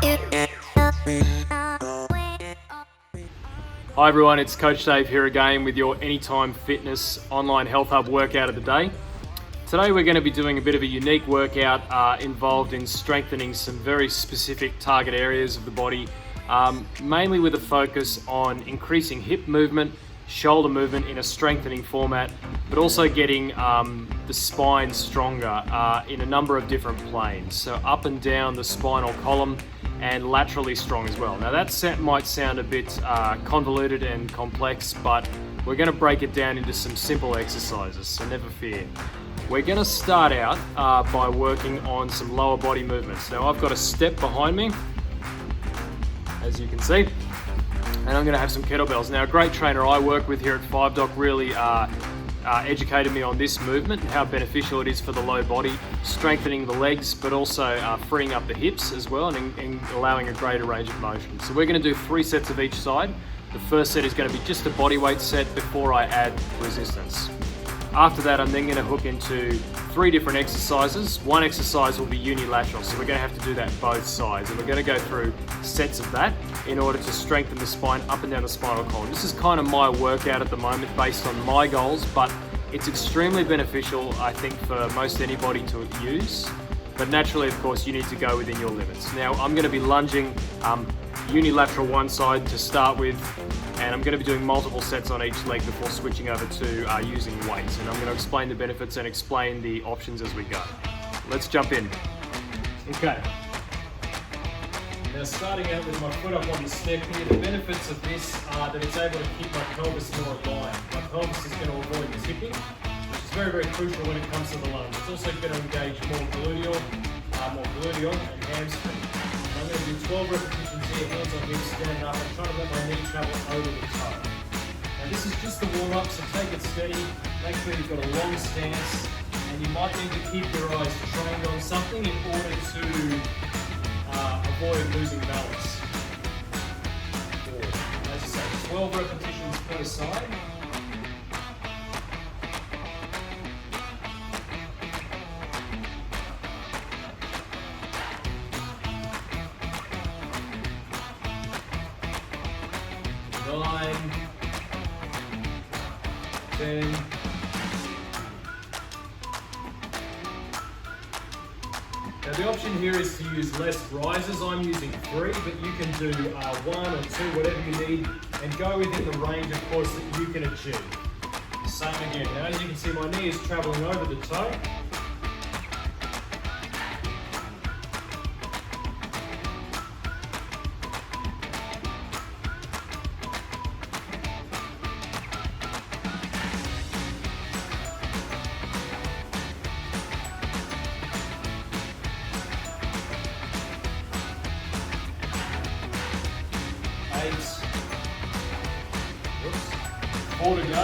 Hi everyone, it's Coach Dave here again with your Anytime Fitness online health hub workout of the day. Today we're going to be doing a bit of a unique workout involved in strengthening some very specific target areas of the body, mainly with a focus on increasing hip movement, shoulder movement in a strengthening format, but also getting the spine stronger in a number of different planes. So up and down the spinal column and laterally strong as well. Now that might sound a bit convoluted and complex, but we're going to break it down into some simple exercises, so never fear. We're going to start out by working on some lower body movements. Now I've got a step behind me, as you can see, and I'm going to have some kettlebells. Now a great trainer I work with here at 5Doc really educated me on this movement and how beneficial it is for the low body, strengthening the legs, but also freeing up the hips as well and allowing a greater range of motion. So we're going to do 3 sets of each side. The first set is going to be just a body weight set before I add resistance. After that, I'm then going to hook into 3 different exercises. One exercise will be unilateral, so we're going to have to do that both sides, and we're going to go through sets of that in order to strengthen the spine up and down the spinal column. This is kind of my workout at the moment based on my goals, but it's extremely beneficial, I think, for most anybody to use. But naturally, of course, you need to go within your limits. Now, I'm going to be lunging unilateral one side to start with, and I'm going to be doing multiple sets on each leg before switching over to using weights. And I'm going to explain the benefits and explain the options as we go. Let's jump in. Okay. Now starting out with my foot up on the step here, the benefits of this are that it's able to keep my pelvis more aligned. My pelvis is going to avoid tipping, which is very, very crucial when it comes to the lunge. It's also going to engage more gluteal and hamstring. I'm going to do 12 repetitions here, hands on hips, standing up, and trying to let my knee travel over the toe. Now this is just the warm-up, so take it steady. Make sure you've got a long stance, and you might need to keep your eyes trained on something in order to avoid losing balance. As I say, 12 repetitions per side. Nine, 10, now the option here is to use less rises. I'm using 3, but you can do 1 or 2, whatever you need, and go within the range, of course, that you can achieve. Same again. Now as you can see, my knee is traveling over the toe. Oops. 4 to go.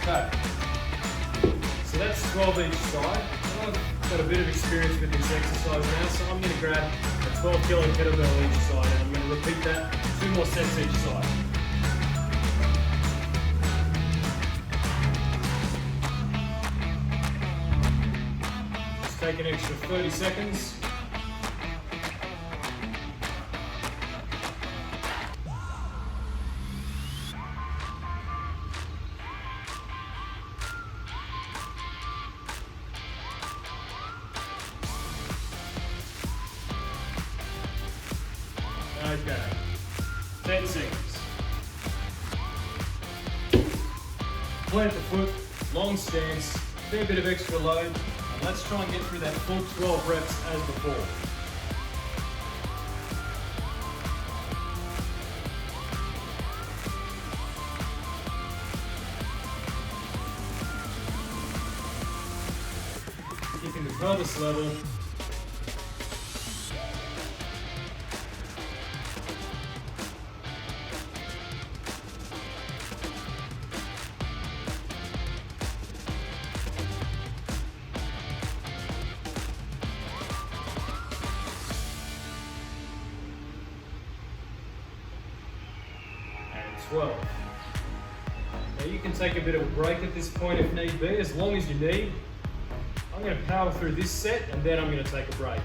Okay. So that's 12 each side. I've got a bit of experience with this exercise now, so I'm going to grab a 12 kilo kettlebell each side, and I'm going to repeat that 2 more sets each side. Take an extra 30 seconds. Okay, 10 seconds. Plant the foot, long stance, fair bit of extra load. Let's try and get through that full 12 reps as before. Keeping the pelvis level. And 12. Now you can take a bit of a break at this point if need be, as long as you need. I'm going to power through this set and then I'm going to take a break.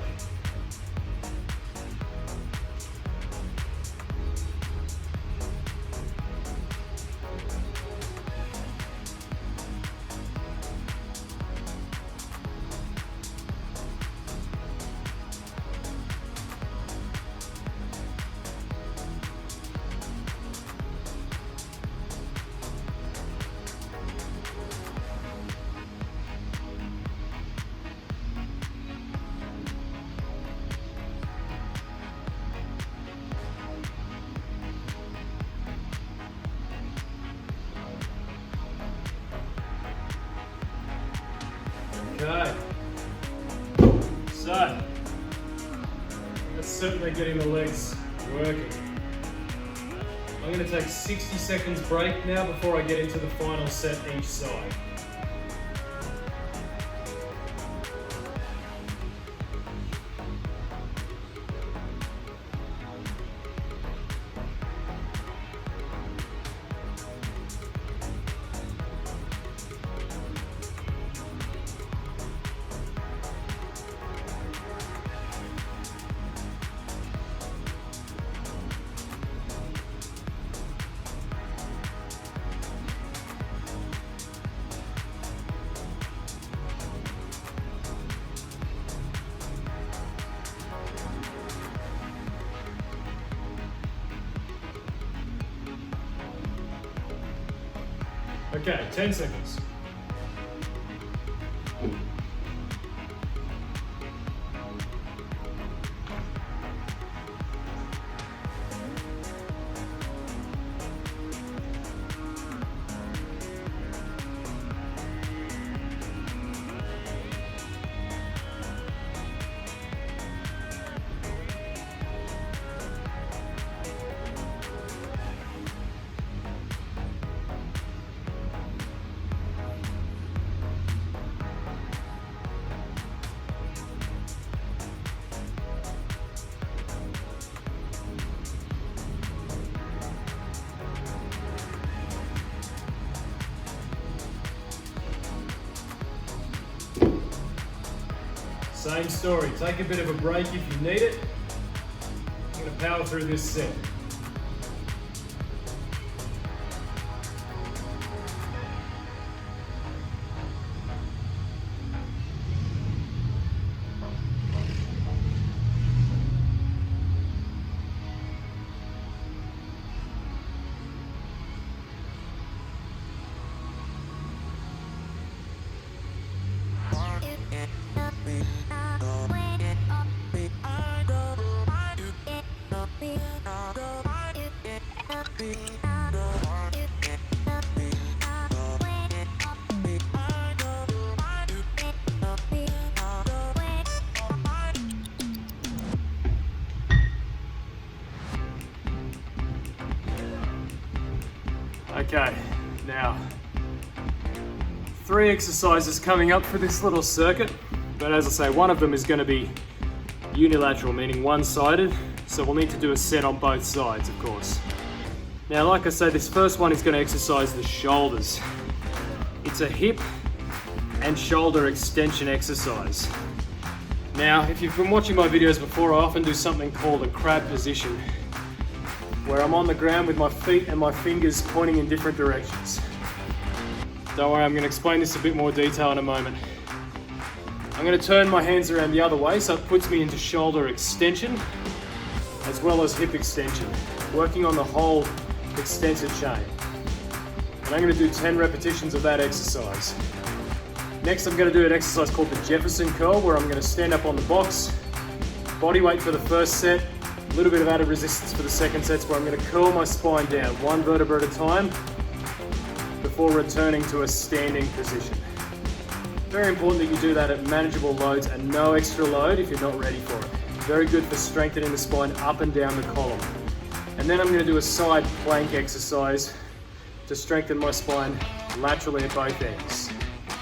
Okay, so that's certainly getting the legs working. I'm going to take 60 seconds break now before I get into the final set each side. Okay, 10 seconds. Same story, take a bit of a break if you need it. I'm going to power through this set. Okay, now 3 exercises coming up for this little circuit, but as I say, one of them is going to be unilateral, meaning one-sided, so we'll need to do a set on both sides, of course. Now, like I say, this first one is going to exercise the shoulders. It's a hip and shoulder extension exercise. Now, if you've been watching my videos before, I often do something called a crab position, where I'm on the ground with my feet and my fingers pointing in different directions. Don't worry, I'm going to explain this in a bit more detail in a moment. I'm going to turn my hands around the other way so it puts me into shoulder extension as well as hip extension, working on the whole extensor chain. And I'm going to do 10 repetitions of that exercise. Next, I'm going to do an exercise called the Jefferson curl, where I'm going to stand up on the box, body weight for the first set, a little bit of added resistance for the second set, where I'm going to curl my spine down one vertebra at a time before returning to a standing position. Very important that you do that at manageable loads and no extra load if you're not ready for it. Very good for strengthening the spine up and down the column. And then I'm going to do a side plank exercise to strengthen my spine laterally at both ends.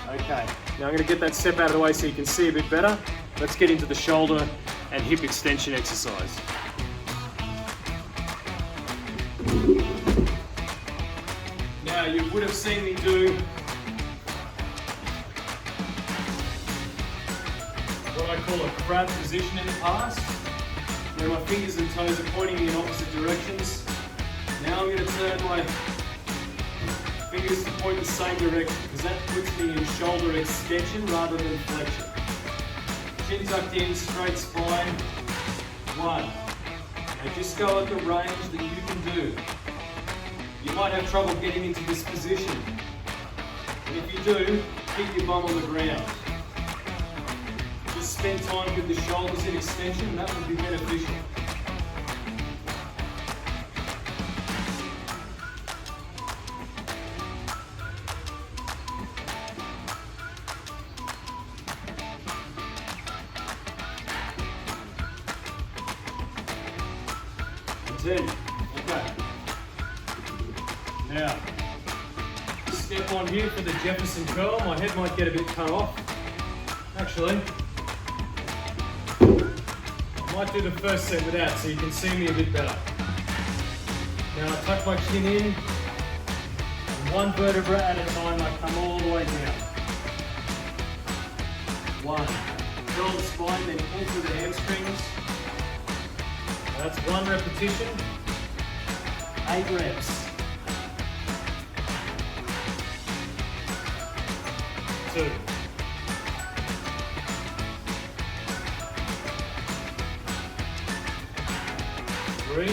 Okay, now I'm going to get that step out of the way so you can see a bit better. Let's get into the shoulder and hip extension exercise. Now you would have seen me do what I call a crab position in the past, where my fingers and toes are pointing in opposite directions. Now I'm going to turn my fingers to point the same direction, because that puts me in shoulder extension rather than flexion. Chin tucked in, straight spine. 1. Now just go at the range that you can do. You might have trouble getting into this position. And if you do, keep your bum on the ground. Just spend time with the shoulders in extension, and that would be beneficial. Okay. Now, step on here for the Jefferson curl. My head might get a bit cut off. Actually, I might do the first set without so you can see me a bit better. Now I tuck my chin in, and one vertebra at a time I come all the way down. 1. Curl the spine, then enter the hamstrings. That's 1 repetition, 8 reps. 2. 3.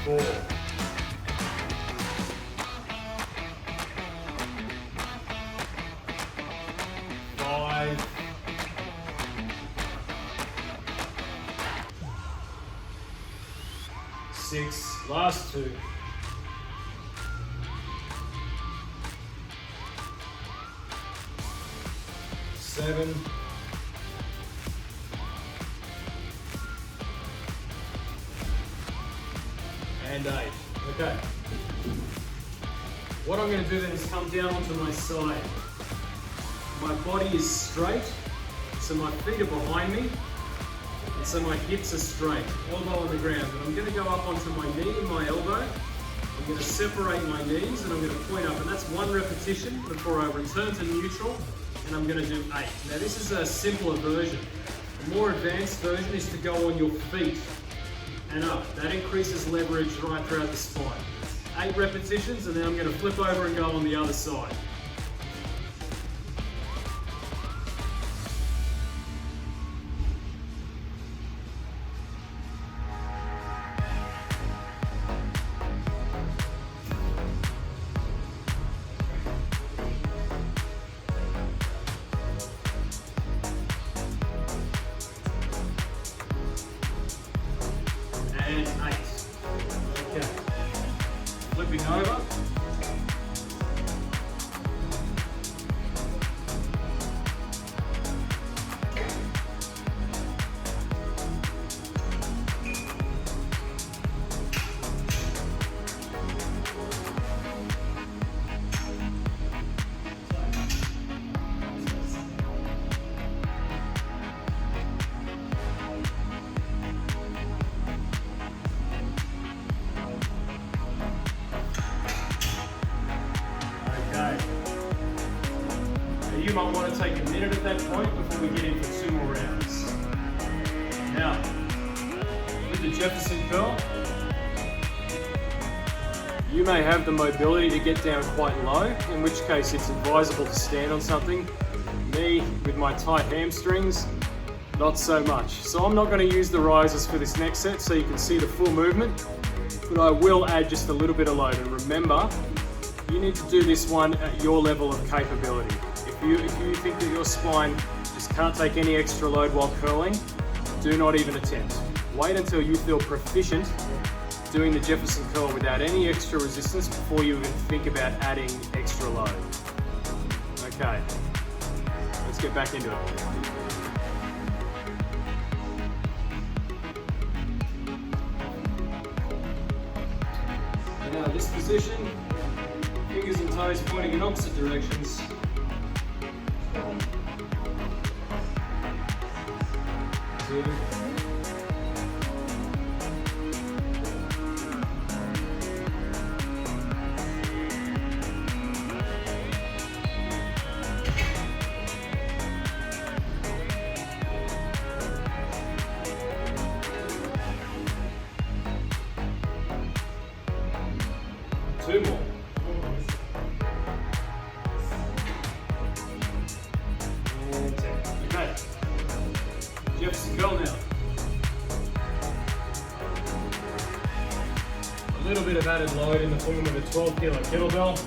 4. 5. 6. Last 2. 7. 8. Okay. What I'm going to do then is come down onto my side. My body is straight, so my feet are behind me, and so my hips are straight, elbow on the ground. And I'm going to go up onto my knee and my elbow. I'm going to separate my knees and I'm going to point up, and that's 1 repetition before I return to neutral, and I'm going to do 8. Now this is a simpler version. A more advanced version is to go on your feet and up. That increases leverage right throughout the spine. 8 repetitions, and then I'm going to flip over and go on the other side. And 8. Okay. Flipping over. You might want to take a minute at that point before we get into 2 more rounds. Now, with the Jefferson curl, you may have the mobility to get down quite low, in which case it's advisable to stand on something. Me, with my tight hamstrings, not so much. So I'm not going to use the risers for this next set so you can see the full movement, but I will add just a little bit of load. And remember, you need to do this one at your level of capability. If you think that your spine just can't take any extra load while curling, do not even attempt. Wait until you feel proficient doing the Jefferson curl without any extra resistance before you even think about adding extra load. Okay, let's get back into it. And now this position, fingers and toes pointing in opposite directions. 2, 2 more. And 10. Okay. Jefferson curl now. A little bit of added load in the form of a 12 kilo kettlebell.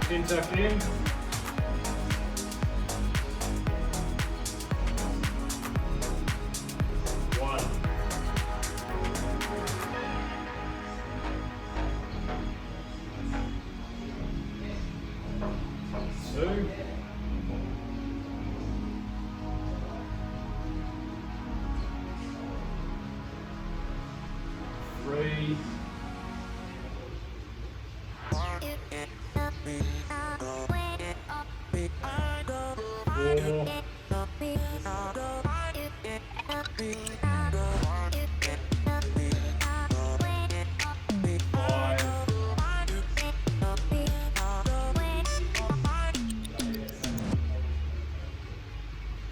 Chin tucked in. One. Two. Three. Four.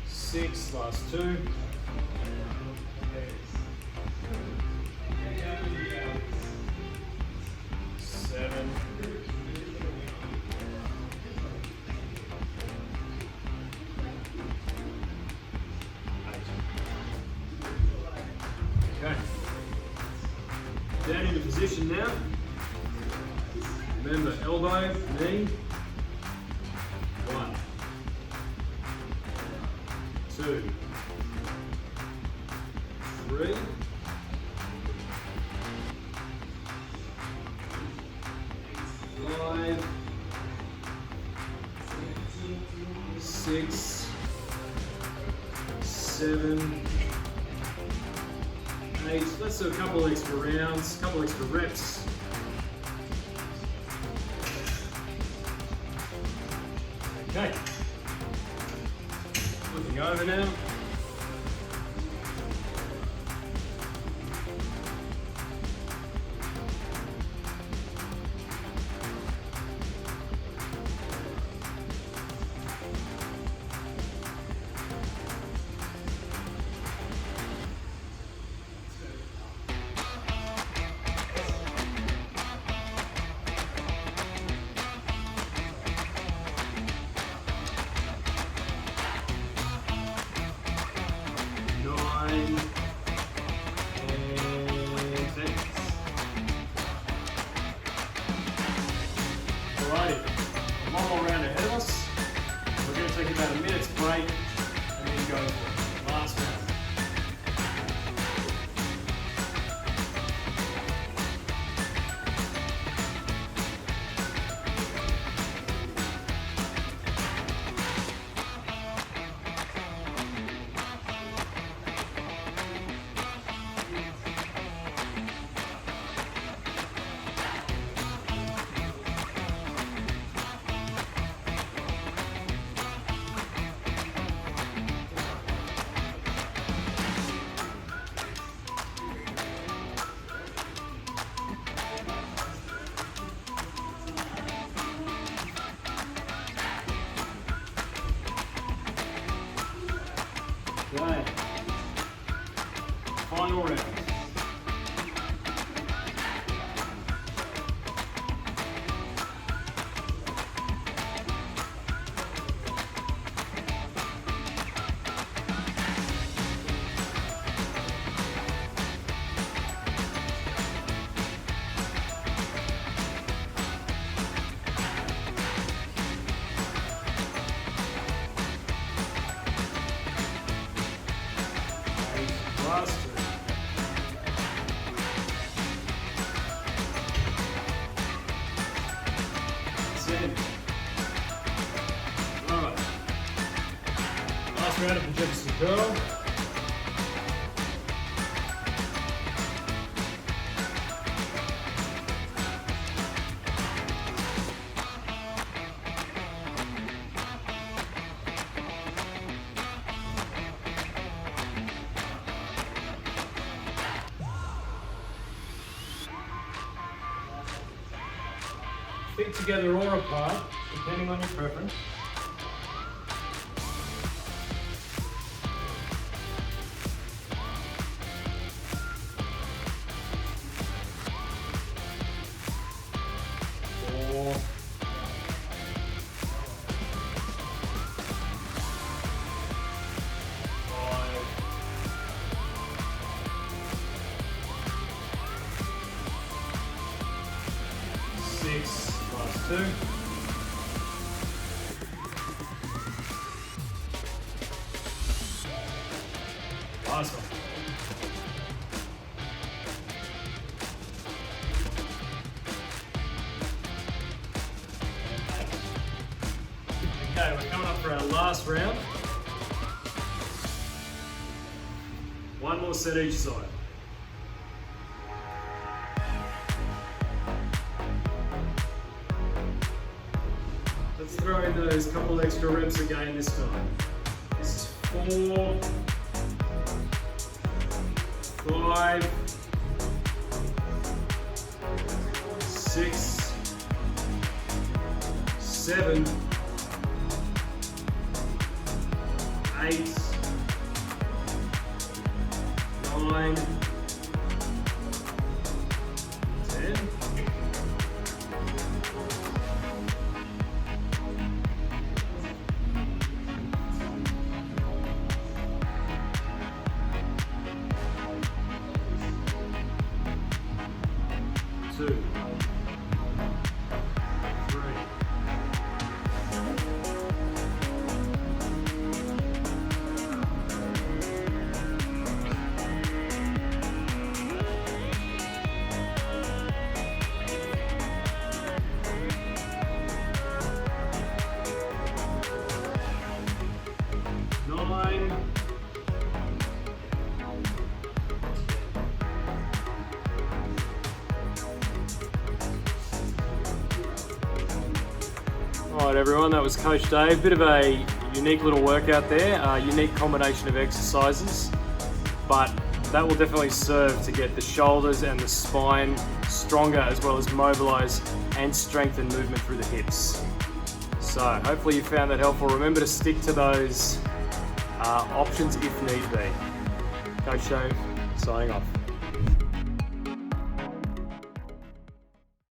6, last 2. 7. 8. Okay. Down into position now. Remember, elbow, knee. 1. 2. 3. 5. 6. 7. 8. Let's do a couple extra rounds, a couple extra reps. Okay. Looking over now. Alrighty, one more round ahead of us. We're going to take about a minute's break and then go for it. Last round. Right. Final round. Last 2. That's it. Alright. Last round of the Jefferson curl. Feet together or apart, depending on your preference. 2. Last one. Okay, we're coming up for our last round. One more set each side. Let's throw in those couple extra reps again this time. This is 4, 5, 6, 7, 8, 9, 10. 2, 3. Alright everyone, that was Coach Dave. Bit of a unique little workout there, unique combination of exercises, but that will definitely serve to get the shoulders and the spine stronger, as well as mobilize and strengthen movement through the hips. So hopefully you found that helpful. Remember to stick to those options if need be. Coach Dave, signing off.